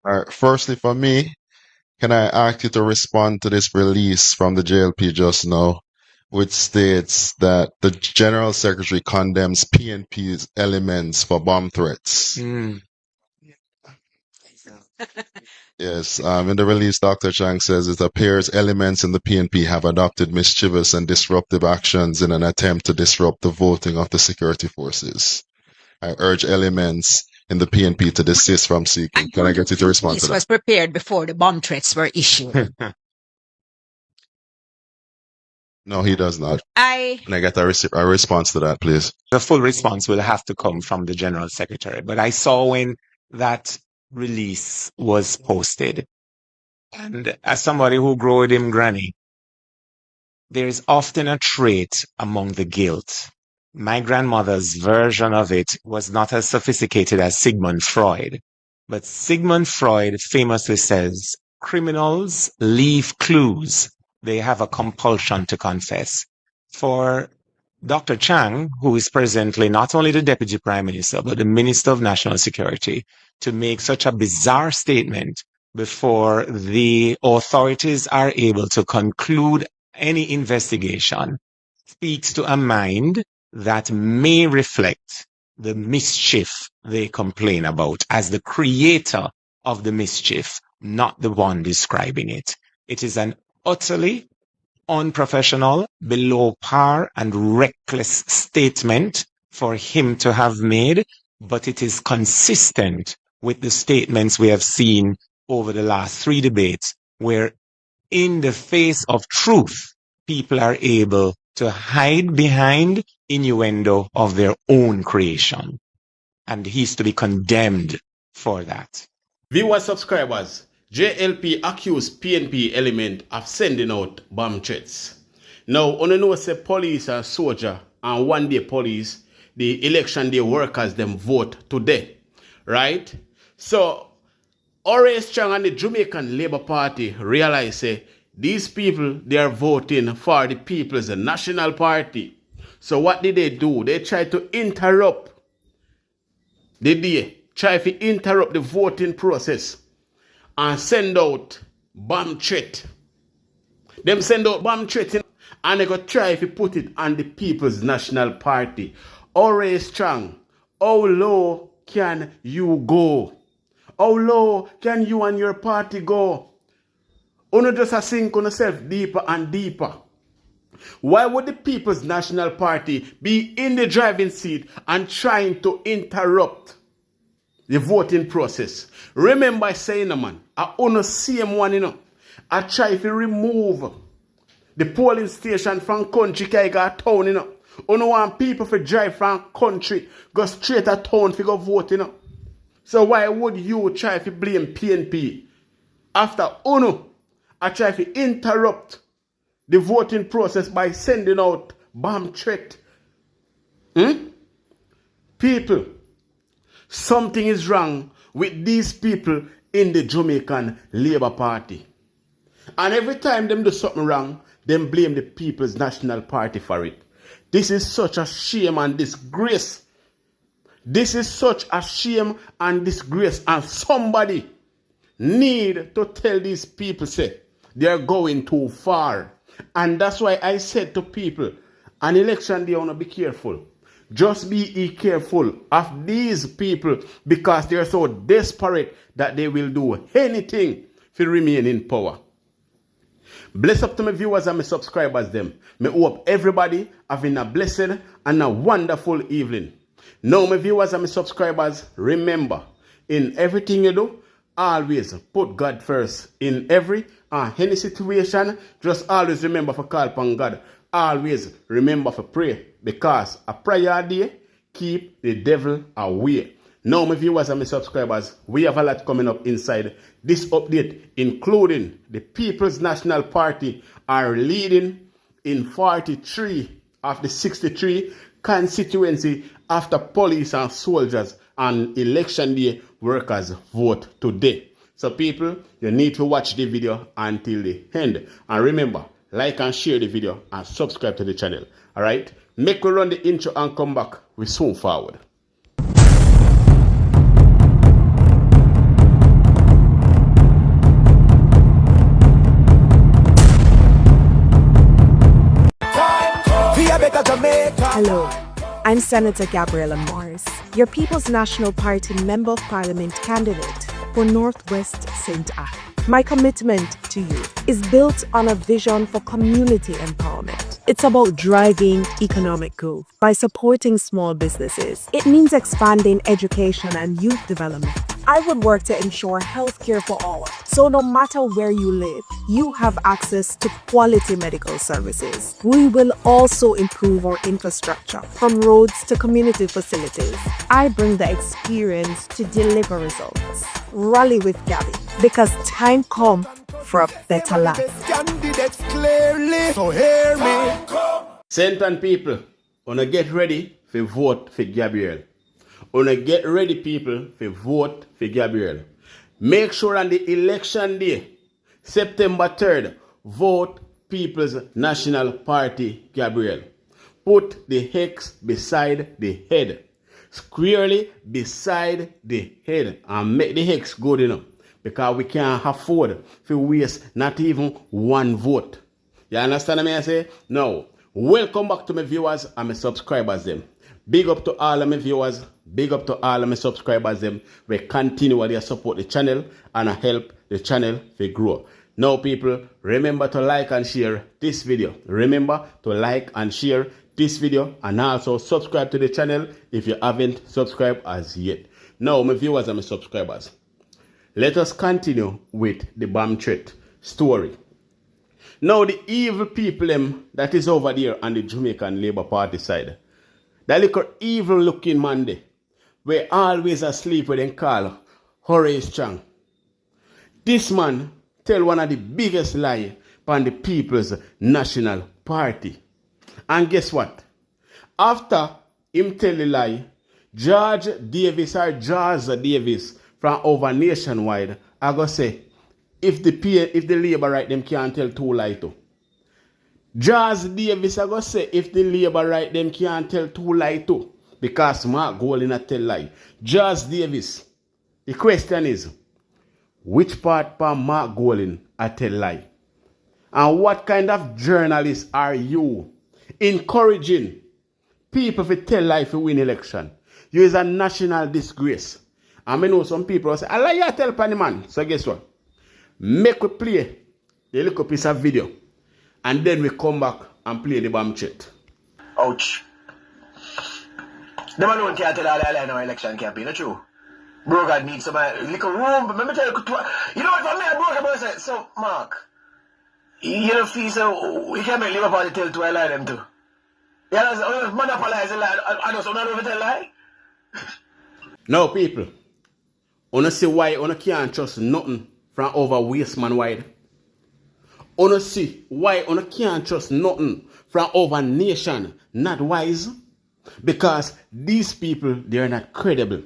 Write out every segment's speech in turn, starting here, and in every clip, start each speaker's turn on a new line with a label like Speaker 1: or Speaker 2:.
Speaker 1: All right. Firstly, for me, can I ask you to respond to this release from the JLP just now, which states that the General Secretary condemns PNP's elements for bomb threats?
Speaker 2: Mm.
Speaker 1: Yes, in the release, Dr. Chang says it appears elements in the PNP have adopted mischievous and disruptive actions in an attempt to disrupt the voting of the security forces. I urge elements in the PNP to desist from seeking. Can I get you to respond to
Speaker 3: This
Speaker 1: that?
Speaker 3: was prepared before the bomb threats were issued.
Speaker 1: No, he does not.
Speaker 3: I
Speaker 1: Can I get a response to that, please?
Speaker 2: The full response will have to come from the General Secretary. But I saw when that release was posted. And as somebody who grew with him granny, there is often a trait among the guilt. My grandmother's version of it was not as sophisticated as Sigmund Freud. But Sigmund Freud famously says, criminals leave clues. They have a compulsion to confess. For Dr. Chang, who is presently not only the Deputy Prime Minister, but the Minister of National Security, to make such a bizarre statement before the authorities are able to conclude any investigation speaks to a mind that may reflect the mischief they complain about as the creator of the mischief, not the one describing it. It is an utterly unprofessional, below par, and reckless statement for him to have made, but it is consistent with the statements we have seen over the last 3 debates, where in the face of truth, people are able to hide behind innuendo of their own creation. And he's to be condemned for that.
Speaker 4: Viewer subscribers, JLP accused PNP element of sending out bomb threats. Now, on know say police and soldier and one day police, the election day workers them vote today, right? So, Horace Chang and the Jamaican Labour Party realize say these people they are voting for the People's National Party. So what did they do? They tried to interrupt to interrupt the voting process and send out bomb threat. Them send out bomb threat and they go try to put it on the People's National Party. Horace Chang, how low can you go? How low can you and your party go? Uno just a sink on yourself deeper and deeper. Why would the People's National Party be in the driving seat and trying to interrupt the voting process? Remember saying, man, I own the same one, I try to remove the polling station from country, town, Uno want people to drive from country, go straight to town to go vote, So why would you try to blame PNP after Uno I try to interrupt the voting process by sending out bomb threat? People, something is wrong with these people in the Jamaican Labour Party. And every time them do something wrong, them blame the People's National Party for it. This is such a shame and disgrace. This is such a shame and disgrace. And somebody need to tell these people, say, they're going too far. And that's why I said to people, an election day, want to be careful. Just be careful of these people because they're so desperate that they will do anything to remain in power. Bless up to my viewers and my subscribers them. Me hope everybody having a blessed and a wonderful evening. Now my viewers and my subscribers, remember, in everything you do, always put God first. In every any situation, just always remember to call upon God. Always remember to pray because a prayer day keep the devil away. Now my viewers and my subscribers, we have a lot coming up inside this update, including the People's National Party are leading in 43 of the 63 constituency after police and soldiers and election day workers vote today. So people, you need to watch the video until the end. And remember, like and share the video and subscribe to the channel. Alright? Make we run the intro and come back. We soon forward.
Speaker 5: Hello, I'm Senator Gabriela Morris, your People's National Party Member of Parliament candidate for Northwest St. Anne. My commitment to you is built on a vision for community empowerment. It's about driving economic growth by supporting small businesses. It means expanding education and youth development. I would work to ensure healthcare for all, so no matter where you live, you have access to quality medical services. We will also improve our infrastructure, from roads to community facilities. I bring the experience to deliver results. Rally with Gabby, because time come for a better life.
Speaker 4: So hear me. St. Anne people, wanna get ready for vote for Gabriel. Wanna get ready, people, for vote for Gabriel. Make sure on the election day, September 3rd, vote People's National Party Gabriel. Put the hex beside the head. Squarely beside the head. And make the hex good enough. Because we can't afford to waste not even one vote. You understand what I say? Now, welcome back to my viewers and my subscribers them. Big up to all of my viewers. Big up to all of my subscribers them. We continually support the channel and help the channel to grow. Now people, remember to like and share this video. Remember to like and share this video and also subscribe to the channel if you haven't subscribed as yet. Now my viewers and my subscribers, let us continue with the bomb threat story. Now the evil people that is over there on the Jamaican Labour Party side, that little evil looking man there, we always asleep with them call Horace Chang. This man tell one of the biggest lie on the People's National Party. And guess what? After him tell the lie, George Davis or George Davis from over nationwide, I go say, if the Labourite them can't tell two lie too. George Davis, I go say, if the Labourite them can't tell two lie too. Because Mark Golding a tell lie. George Davis, the question is, which part for Mark Golding a tell lie? And what kind of journalist are you encouraging people to tell lie to win election? You is a national disgrace. And I know some people say, I lie you tell Panny man. So guess what? Make we play the little piece of video. And then we come back and play the bomb chat.
Speaker 6: Ouch. Them alone can't tell all the lie in our election campaign, not true? Bro, God needs some little room. But let me tell you, you know what, for me, I broke about it. So, Mark, you don't feel so, we can't make Labour Party tell two lie them too. You know, monopolize a lie, I don't know tell lie.
Speaker 4: Now, people, wanna see why you can't trust nothing from over waste man wide? Wanna see why you can't trust nothing from over nation not wise? Because these people, they are not credible.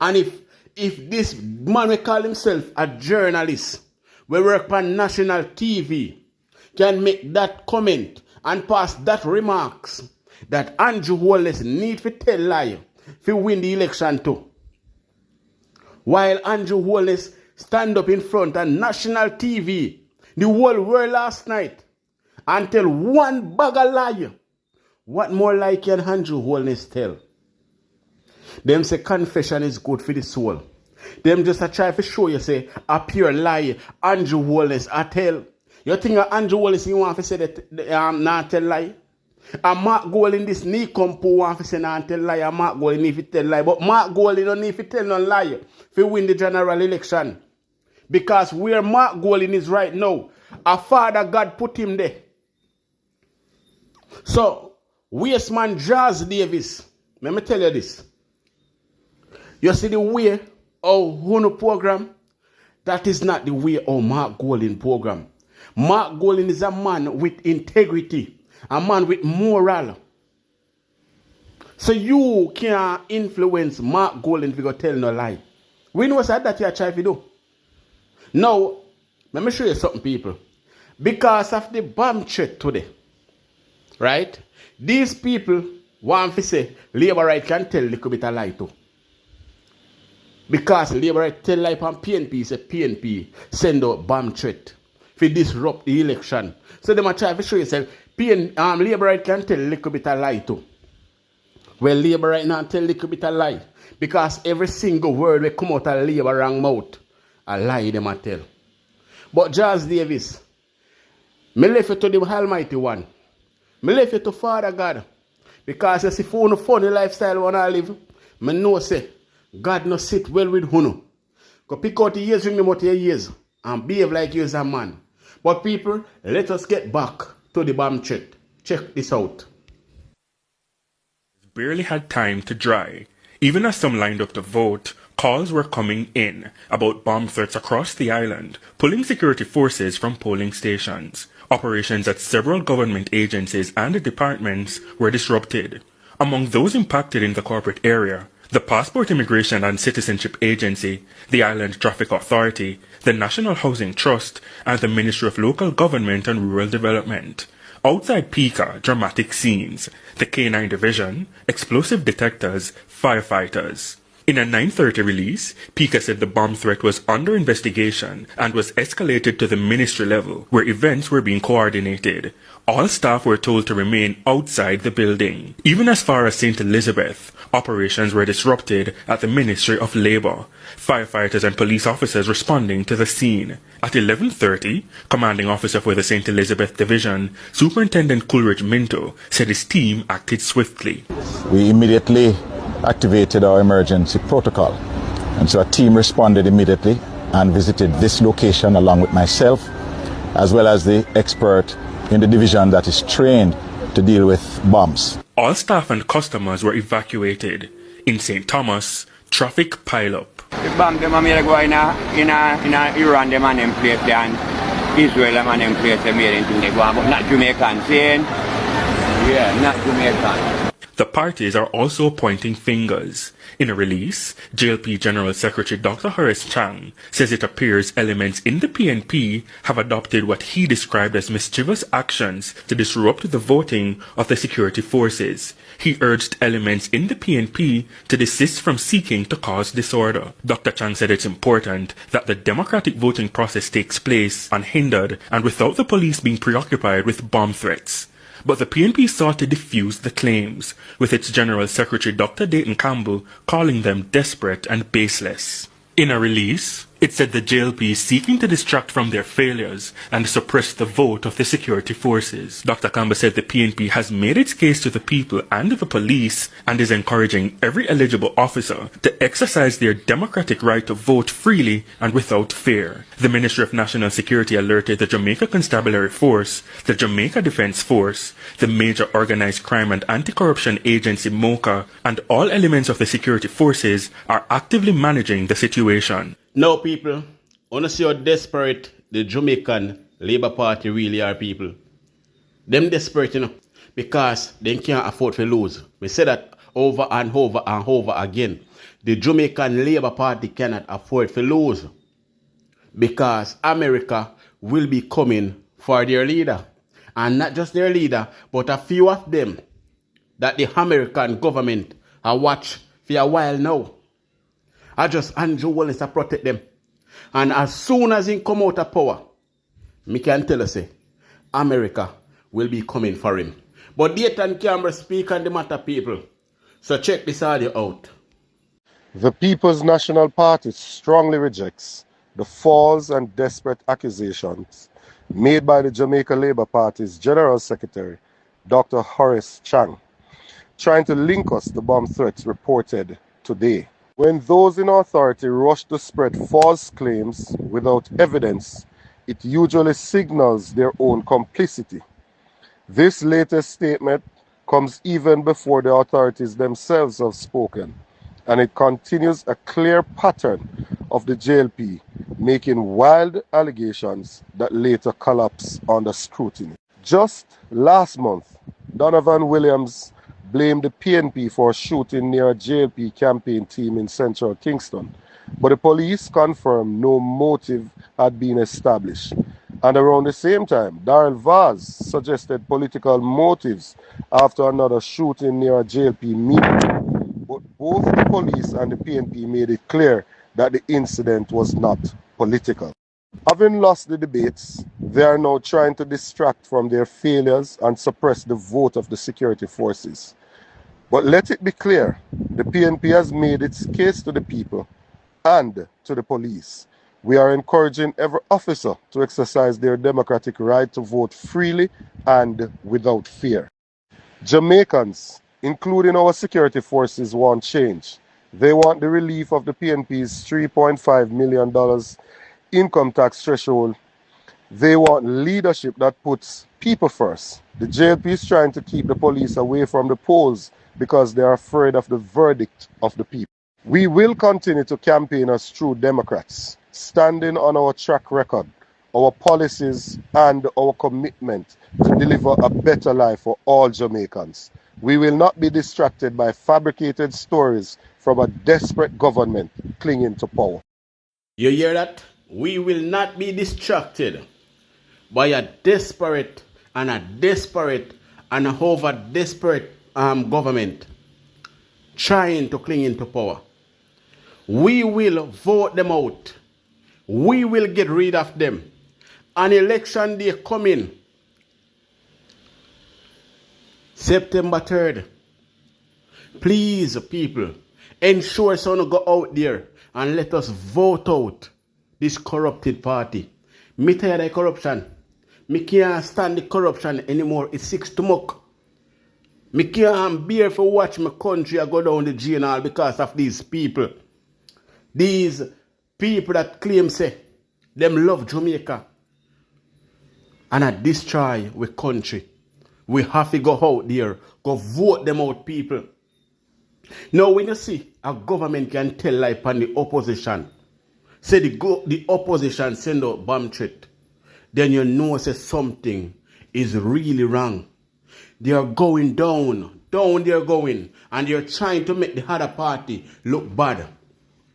Speaker 4: And if this man we call himself a journalist, we work on national TV, can make that comment and pass that remarks that Andrew Wallace need to tell lie to win the election too. While Andrew Wallace stand up in front of national TV, the whole world last night, and tell one bag of lie, what more lie can Andrew Wallace tell? Them say confession is good for the soul. Them just a try to show you say a pure lie Andrew Wallace a tell. You think Andrew Wallace you want to say that not tell lie? And Mark Golding this knee compo want to say not tell lie, and Mark Golding need to tell lie. But Mark Golding don't need to tell no lie to win the general election. Because where Mark Golding is right now, our Father God put him there. So, waste man George Davis, let me tell you this. You see the way of Huno program? That is not the way of Mark Golding program. Mark Golding is a man with integrity, a man with moral. So you can't influence Mark Golding if you go tell no lie. We know that you are trying to do. Now, let me show you something, people. Because of the bomb threat today, right? These people want to say Labourite can tell a little bit of lie too. Because Labourite tell lie on PNP, say PNP send out bomb threat to disrupt the election. So they might try to show you say Labourite can tell a little bit of lie too. Well, Labourite now tell a little bit of lie. Because every single word will come out of Labour wrong mouth, a lie them a tell. But Charles Davis, me left it to the Almighty One. Me left it to Father God. Because you see, for no funny lifestyle when I live, me know say, God no sit well with Huno. Go pick out the years with me about your years and behave like you as a man. But people, let us get back to the bomb threat. Check this out.
Speaker 7: Barely had time to dry. Even as some lined up to vote, calls were coming in about bomb threats across the island, pulling security forces from polling stations. Operations at several government agencies and departments were disrupted. Among those impacted in the corporate area, the Passport Immigration and Citizenship Agency, the Island Traffic Authority, the National Housing Trust, and the Ministry of Local Government and Rural Development. Outside Pika, dramatic scenes, the K9 Division, explosive detectors, firefighters. In a 9:30 release, Pika said the bomb threat was under investigation and was escalated to the ministry level, where events were being coordinated. All staff were told to remain outside the building. Even as far as St. Elizabeth, operations were disrupted at the Ministry of Labour. Firefighters and police officers responding to the scene. At 11:30, commanding officer for the St. Elizabeth Division, Superintendent Coleridge Minto, said his team acted swiftly.
Speaker 8: We immediately activated our emergency protocol, and so a team responded immediately and visited this location along with myself, as well as the expert in the division that is trained to deal with bombs.
Speaker 7: All staff and customers were evacuated. In St. Thomas, traffic pile up.
Speaker 9: The bomb them are made go in Iran, them and them place there, and Israel them and them place they made into they go on, but not Jamaican, saying, yeah, not Jamaican.
Speaker 7: The parties are also pointing fingers. In a release, JLP General Secretary Dr. Horace Chang says it appears elements in the PNP have adopted what he described as mischievous actions to disrupt the voting of the security forces. He urged elements in the PNP to desist from seeking to cause disorder. Dr. Chang said it's important that the democratic voting process takes place unhindered and without the police being preoccupied with bomb threats. But the PNP sought to defuse the claims, with its General Secretary Dr. Dayton Campbell calling them desperate and baseless. In a release, it said the JLP is seeking to distract from their failures and suppress the vote of the security forces. Dr. Campbell said the PNP has made its case to the people and the police and is encouraging every eligible officer to exercise their democratic right to vote freely and without fear. The Ministry of National Security alerted the Jamaica Constabulary Force, the Jamaica Defence Force, the Major Organized Crime and Anti-Corruption Agency MOCA, and all elements of the security forces are actively managing the situation.
Speaker 4: Now, people, wanna see how desperate the Jamaican Labour Party really are, people. Them desperate, you know, because they can't afford to lose. We say that over and over and over again. The Jamaican Labour Party cannot afford to lose because America will be coming for their leader. And not just their leader, but a few of them that the American government have watched for a while now. I just Andrew Wallace to protect them. And as soon as he come out of power, me can tell us, America will be coming for him. But data and camera speak on the matter, people. So check this audio out.
Speaker 10: The People's National Party strongly rejects the false and desperate accusations made by the Jamaica Labour Party's General Secretary, Dr. Horace Chang, trying to link us to bomb threats reported today. When those in authority rush to spread false claims without evidence, it usually signals their own complicity. This latest statement comes even before the authorities themselves have spoken, and it continues a clear pattern of the JLP making wild allegations that later collapse under scrutiny. Just last month, Donovan Williams blamed the PNP for shooting near a JLP campaign team in central Kingston, but the police confirmed no motive had been established. And around the same time, Darrell Vaz suggested political motives after another shooting near a JLP meeting. But both the police and the PNP made it clear that the incident was not political. Having lost the debates, They are now trying to distract from their failures and suppress the vote of the security forces. But let it be clear, the PNP has made its case to the people and to the police. We are encouraging every officer to exercise their democratic right to vote freely and without fear. Jamaicans, including our security forces, want change. They want the relief of the PNP's $3.5 million income tax threshold. They want leadership that puts people first. The JLP is trying to keep the police away from the polls because they are afraid of the verdict of the people. We will continue to campaign as true Democrats, standing on our track record, our policies, and our commitment to deliver a better life for all Jamaicans. We will not be distracted by fabricated stories from a desperate government clinging to power.
Speaker 4: You hear that? We will not be distracted by a desperate and a over desperate government trying to cling into power. We will vote them out. We will get rid of them. An election day coming, September 3rd. Please, people, ensure someone go out there and let us vote out this corrupted party. Me tired of corruption. Me can't stand the corruption anymore. It's sick stomach. Me can't bear for watch my country go down the drain because of these people. These people that claim say them love Jamaica and I destroy we country. We have to go out there, go vote them out, people. Now when you see a government can tell lie upon the opposition, say the opposition send out bomb threat, then you know say something is really wrong. They are going down they are going, and they are trying to make the other party look bad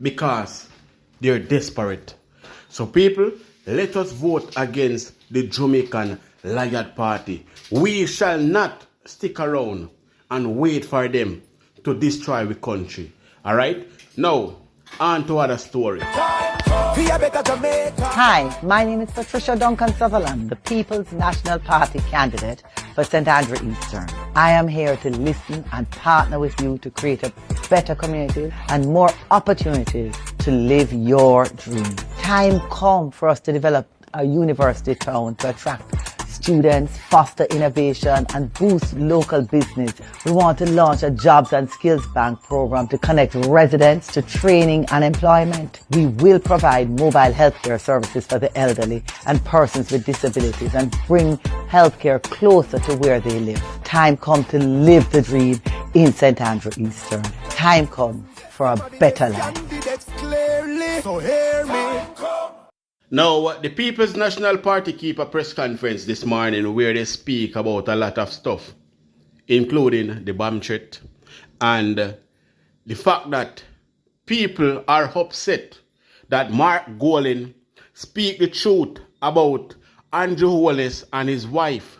Speaker 4: because they are desperate. So people, let us vote against the Jamaican Labourite Party. We shall not stick around and wait for them to destroy the country. Alright? Now, on to other story.
Speaker 11: Hi, my name is Patricia Duncan Sutherland, the People's National Party candidate for St. Andrew Eastern. I am here to listen and partner with you to create a better community and more opportunities to live your dream. Time come for us to develop a university town to attract students, foster innovation, and boost local business. We want to launch a jobs and skills bank program to connect residents to training and employment. We will provide mobile healthcare services for the elderly and persons with disabilities and bring healthcare closer to where they live. Time come to live the dream in St. Andrew Eastern. Time come for a better life.
Speaker 4: Now, the People's National Party keep a press conference this morning where they speak about a lot of stuff, including the bomb threat and the fact that people are upset that Mark Golding speak the truth about Andrew Holness and his wife.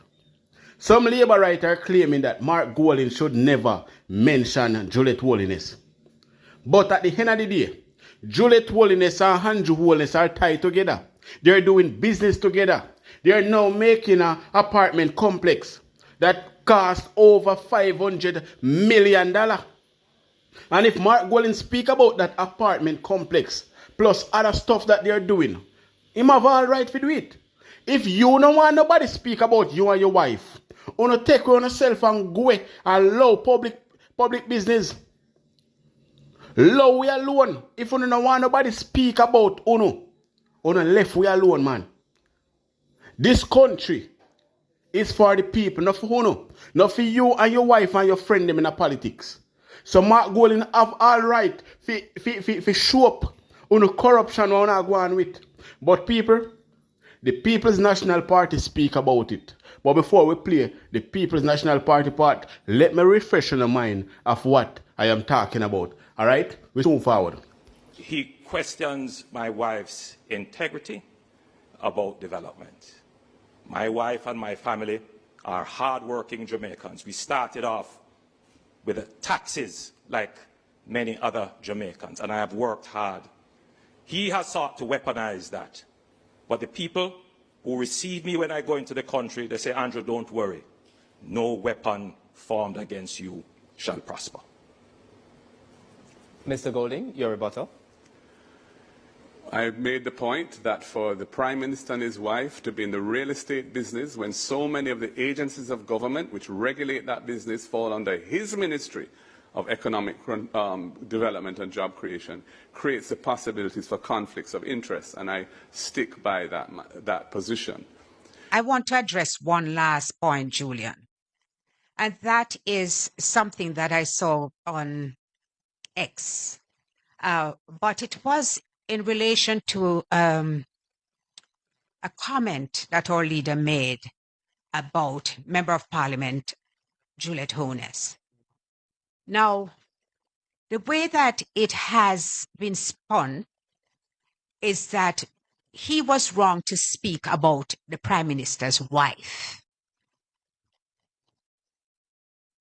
Speaker 4: Some Labourite are claiming that Mark Golding should never mention Juliet Holness. But at the end of the day, Juliet Holness and Andrew Holness are tied together. They're doing business together. They're now making an apartment complex that costs over $500 million. And if Mark Golding speak about that apartment complex plus other stuff that they're doing, him have all right to do it. If you don't want nobody speak about you and your wife, you want to take on yourself and go and allow public business. Low we alone. If you don't want nobody speak about uno left we alone, man. This country is for the people, not for uno. Not for you and your wife and your friend them in the politics. So Mark Golding have all right for show up uno corruption we not go on with. But people, the People's National Party speak about it. But before we play the People's National Party part, let me refresh your mind of what I am talking about. All right? We move forward.
Speaker 12: He questions my wife's integrity about development. My wife and my family are hardworking Jamaicans. We started off with taxes like many other Jamaicans, and I have worked hard. He has sought to weaponize that. But the people who receive me when I go into the country, they say, Andrew, don't worry. No weapon formed against you shall prosper.
Speaker 13: Mr. Golding, your rebuttal.
Speaker 14: I made the point that for the Prime Minister and his wife to be in the real estate business when so many of the agencies of government which regulate that business fall under his Ministry of Economic Development and Job Creation creates the possibilities for conflicts of interest, and I stick by that position.
Speaker 3: I want to address one last point, Julian, and that is something that I saw on X, but it was in relation to a comment that our leader made about Member of Parliament Juliet Hones. Now, the way that it has been spun is that he was wrong to speak about the Prime Minister's wife.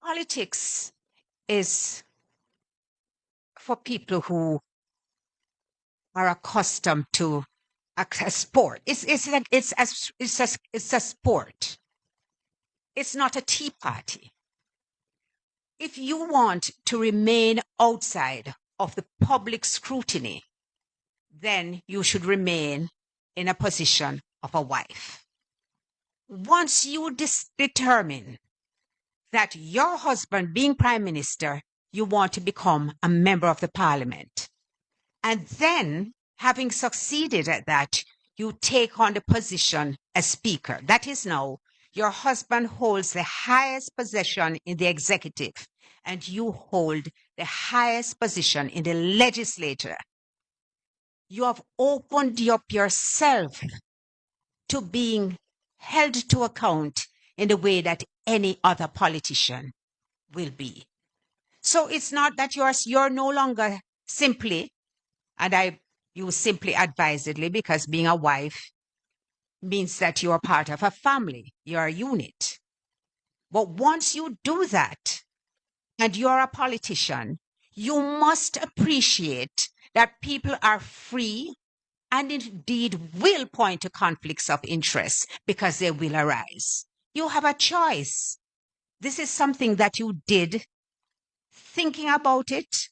Speaker 3: Politics is for people who are accustomed to a sport. It's a sport. It's not a tea party. If you want to remain outside of the public scrutiny, then you should remain in a position of a wife. Once you determine that your husband, being Prime Minister, you want to become a member of the Parliament, and then, having succeeded at that, you take on the position as Speaker. That is now, your husband holds the highest position in the executive, and you hold the highest position in the legislature. You have opened up yourself to being held to account in the way that any other politician will be. So it's not that you're no longer simply, and I use simply advisedly because being a wife means that you're part of a family, you're a unit. But once you do that, and you're a politician, you must appreciate that people are free and indeed will point to conflicts of interest because they will arise. You have a choice. This is something that you did, thinking about it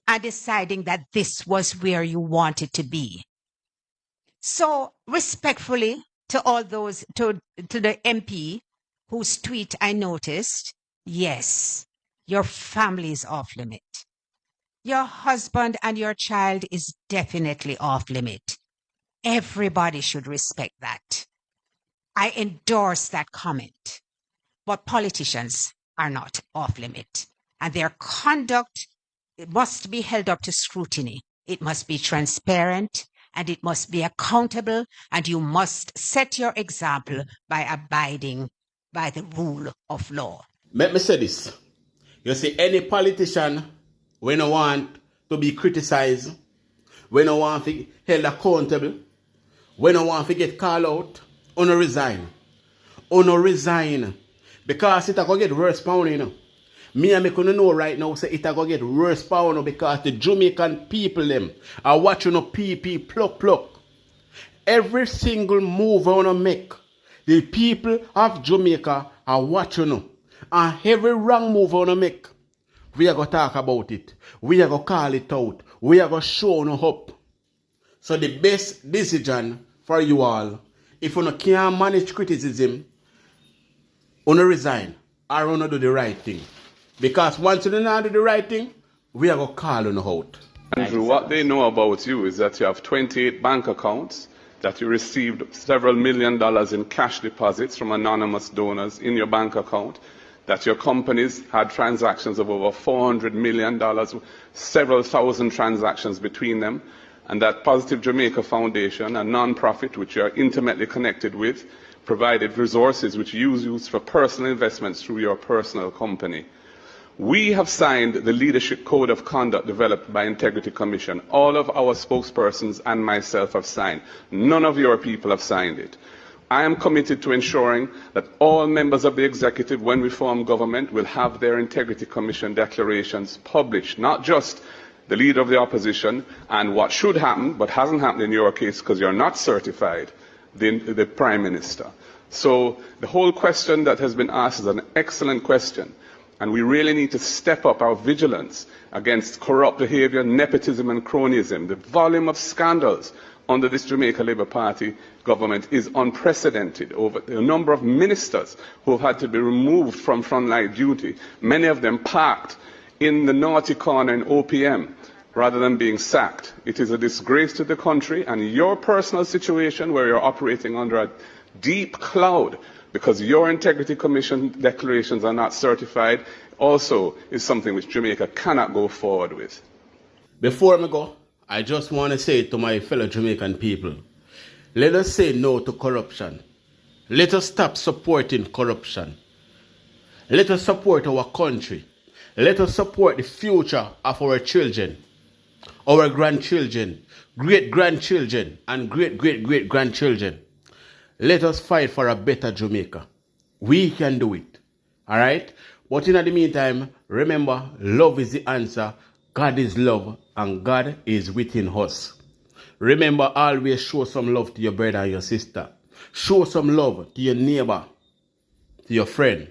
Speaker 3: and deciding that this was where you wanted to be. So respectfully to all those, to the MP whose tweet I noticed, yes, your family is off limit. Your husband and your child is definitely off limit. Everybody should respect that. I endorse that comment. But politicians are not off limit. And their conduct must be held up to scrutiny. It must be transparent and it must be accountable, and you must set your example by abiding by the rule of law.
Speaker 4: Let me say this. You see, any politician, when I want to be criticized, when I want to be held accountable, when I want to get called out, uno resign. Uno resign. Because it's going to get worse pound, you know. Me and me couldn't know right now, say it's going to get worse pound because the Jamaican people them are watching a PP pluck. Every single move I want to make, the people of Jamaica are watching you. And every wrong move I want to make, we are going to talk about it. We are going to call it out. We are going to show no hope. So the best decision for you all, if you can't manage criticism, you resign or you do the right thing. Because once you don't do the right thing, we are going to call you out.
Speaker 14: Andrew, what they know about you is that you have 28 bank accounts, that you received several $1 million in cash deposits from anonymous donors in your bank account, that your companies had transactions of over $400 million, several thousand transactions between them, and that Positive Jamaica Foundation, a non-profit which you are intimately connected with, provided resources which you use for personal investments through your personal company. We have signed the Leadership Code of Conduct developed by Integrity Commission. All of our spokespersons and myself have signed. None of your people have signed it. I am committed to ensuring that all members of the executive, when we form government, will have their Integrity Commission declarations published, not just the leader of the opposition and what should happen, but hasn't happened in your case because you're not certified, the Prime Minister. So the whole question that has been asked is an excellent question. And we really need to step up our vigilance against corrupt behavior, nepotism and cronyism. The volume of scandals under this Jamaica Labour Party government is unprecedented. Over the number of ministers who have had to be removed from frontline duty, many of them parked in the naughty corner in OPM rather than being sacked. It is a disgrace to the country, and your personal situation where you're operating under a deep cloud because your Integrity Commission declarations are not certified also is something which Jamaica cannot go forward with.
Speaker 4: Before I go, I just want to say to my fellow Jamaican people, let us say no to corruption. Let us stop supporting corruption. Let us support our country. Let us support the future of our children, our grandchildren, great-grandchildren, and great-great-great-grandchildren. Let us fight for a better Jamaica. We can do it. All right? But in the meantime, remember, love is the answer. God is love, and God is within us. Remember, always show some love to your brother and your sister. Show some love to your neighbor, to your friend.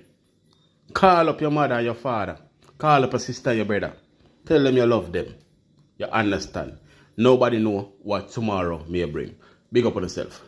Speaker 4: Call up your mother and your father. Call up a sister and your brother. Tell them you love them. You understand. Nobody know what tomorrow may bring. Big up on yourself.